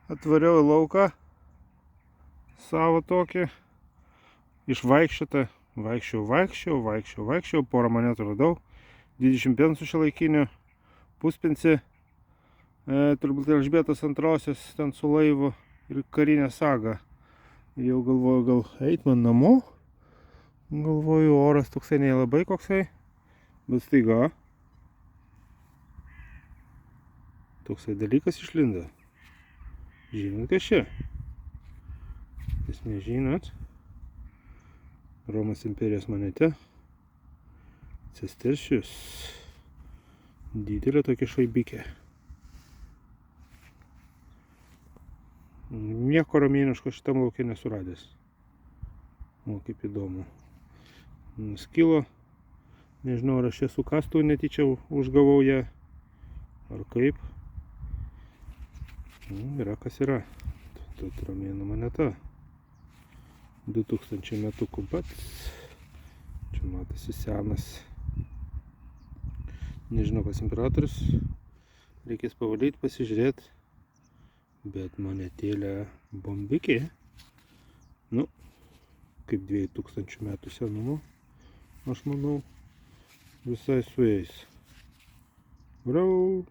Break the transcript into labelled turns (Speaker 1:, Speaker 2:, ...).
Speaker 1: Atvariau į lauką savo tokį išvaikščiotą. Vaikščiau, porą monetų radau. 20 pensų šiuolaikinių, puspensį, turbūt Elžbietos antrosios ten su laivu ir karinė saga. Jau galvoju, gal eit man namo. Galvoju, oras toksai nelabai koksai, bet staiga toksai dalykas išlindo. Žinot, kas čia? Jūs nežinot. Romos imperijos moneta. Sestercius. Didelė tokia šaibikė. Nieko romėniško šitam lauke nesuradęs. O, kaip įdomu. Skilo. Nežinau, ar aš čia su kastu netyčia užgavau ją. Ar kaip. Yra kas yra. Tut romėnų moneta. 2000 metukų pats. Čia matosi senas. Nežinau, kas imperatorius. Reikės pavalyti, pasižiūrėti. Bet monetėlė bombikė. Nu, kaip 2000 metų senumo. Aš manau, visai su jais. Brau.